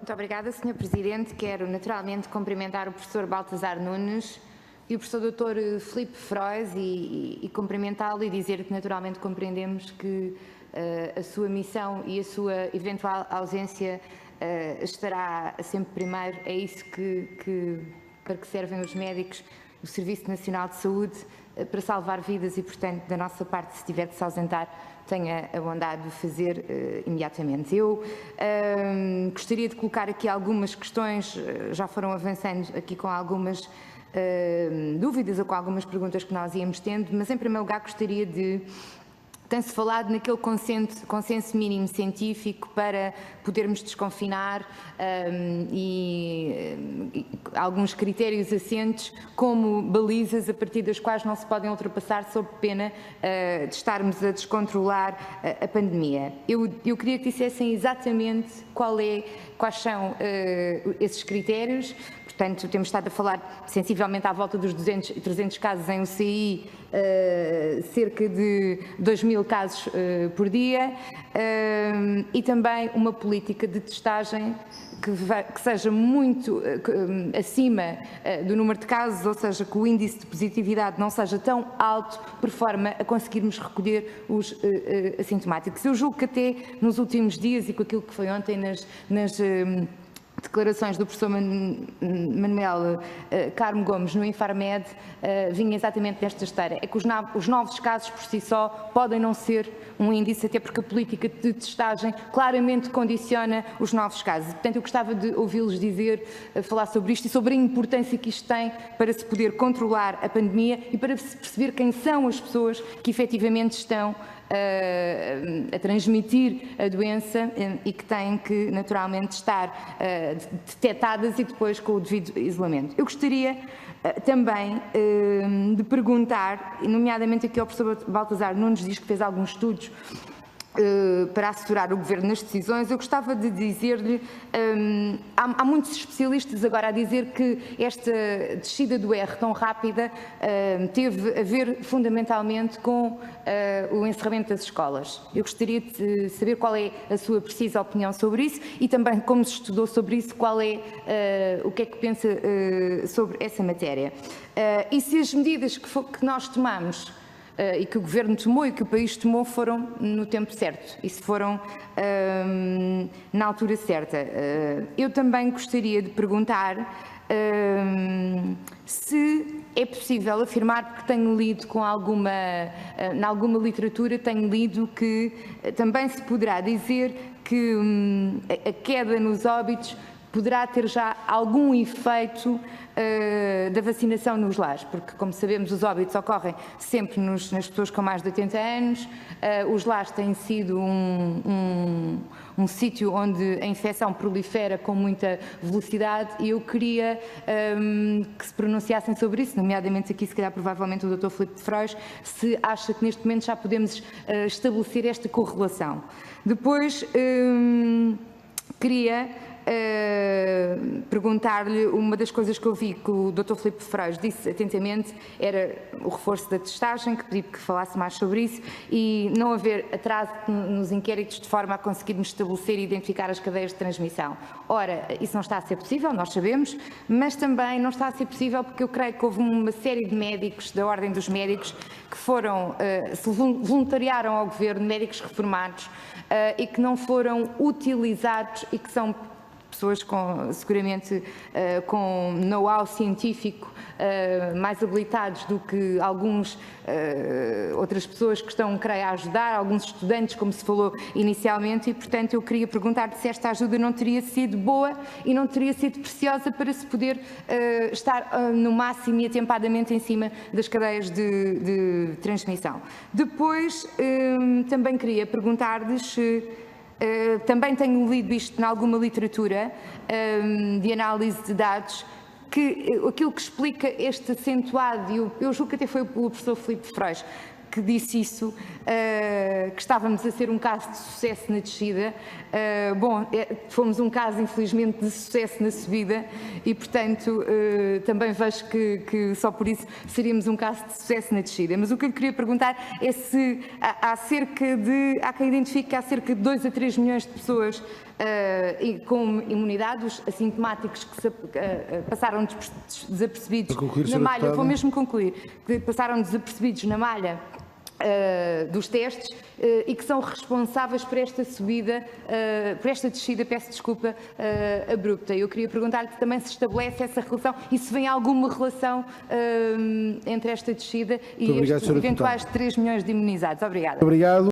Muito obrigada, Sr. Presidente. Quero naturalmente cumprimentar o professor Baltasar Nunes e o professor Dr. Filipe Frois e cumprimentá-lo e dizer que naturalmente compreendemos que a sua missão e a sua eventual ausência estará sempre primeiro. É isso para que servem os médicos, o Serviço Nacional de Saúde, para salvar vidas e, portanto, da nossa parte, se tiver de se ausentar, tenha a bondade de o fazer imediatamente. Eu gostaria de colocar aqui algumas questões, já foram avançando aqui com algumas dúvidas ou com algumas perguntas que nós íamos tendo, mas em primeiro lugar gostaria de... Tem-se falado naquele consenso mínimo científico para podermos desconfinar e alguns critérios assentes como balizas a partir das quais não se podem ultrapassar sob pena de estarmos a descontrolar a pandemia. Eu queria que dissessem exatamente quais são esses critérios. Portanto, temos estado a falar sensivelmente à volta dos 200 e 300 casos em UCI, cerca de 2.000 casos por dia, e também uma política de testagem que seja muito acima do número de casos, ou seja, que o índice de positividade não seja tão alto por forma a conseguirmos recolher os assintomáticos. Eu julgo que até nos últimos dias e com aquilo que foi ontem nas declarações do professor Manuel Carmo Gomes no Infarmed vinha exatamente nesta esteira. É que os novos casos por si só podem não ser um índice, até porque a política de testagem claramente condiciona os novos casos. Portanto, eu gostava de ouvi-los falar sobre isto e sobre a importância que isto tem para se poder controlar a pandemia e para se perceber quem são as pessoas que efetivamente estão a transmitir a doença e que têm que naturalmente estar detectadas e depois com o devido isolamento. Eu gostaria também de perguntar, nomeadamente aqui ao professor Baltasar Nunes, diz que fez alguns estudos para assessorar o Governo nas decisões. Eu gostava de dizer-lhe, há muitos especialistas agora a dizer que esta descida do R tão rápida teve a ver fundamentalmente com o encerramento das escolas. Eu gostaria de saber qual é a sua precisa opinião sobre isso e também como se estudou sobre isso, o que é que pensa sobre essa matéria. E se as medidas que nós tomamos e que o Governo tomou e que o país tomou foram no tempo certo e se foram na altura certa. Eu também gostaria de perguntar se é possível afirmar, porque tenho lido em alguma literatura, tenho lido que também se poderá dizer que a queda nos óbitos poderá ter já algum efeito da vacinação nos lares, porque, como sabemos, os óbitos ocorrem sempre nas pessoas com mais de 80 anos, os lares têm sido um sítio onde a infecção prolifera com muita velocidade e eu queria que se pronunciassem sobre isso, nomeadamente aqui, se calhar, provavelmente o Dr. Filipe Frois, se acha que neste momento já podemos estabelecer esta correlação. Depois, queria perguntar-lhe, uma das coisas que eu vi que o Dr. Filipe Frois disse atentamente era o reforço da testagem, que pedi que falasse mais sobre isso e não haver atraso nos inquéritos de forma a conseguirmos estabelecer e identificar as cadeias de transmissão. Ora, isso não está a ser possível, nós sabemos, mas também não está a ser possível porque eu creio que houve uma série de médicos, da Ordem dos Médicos, que se voluntariaram ao Governo, médicos reformados, e que não foram utilizados e que são pessoas seguramente com know-how científico mais habilitados do que outras pessoas que estão, creio, a ajudar, alguns estudantes, como se falou inicialmente, e, portanto, eu queria perguntar se esta ajuda não teria sido boa e não teria sido preciosa para se poder estar no máximo e atempadamente em cima das cadeias de transmissão. Depois, também queria perguntar-lhes se também tenho lido isto em alguma literatura de análise de dados, que aquilo que explica este acentuado, e eu julgo que até foi o professor Filipe Frois que disse isso, que estávamos a ser um caso de sucesso na descida. Fomos um caso, infelizmente, de sucesso na subida e, portanto, também vejo que só por isso seríamos um caso de sucesso na descida. Mas o que eu lhe queria perguntar é se há quem identifique que há cerca de 2 a 3 milhões de pessoas e com imunidade, os assintomáticos que passaram desapercebidos na malha, vou mesmo concluir, que passaram desapercebidos na malha dos testes e que são responsáveis por esta subida, por esta descida, peço desculpa, abrupta. Eu queria perguntar-lhe se também se estabelece essa relação e se vem alguma relação entre esta descida e estes eventuais 3 milhões de imunizados. Obrigada. Obrigado.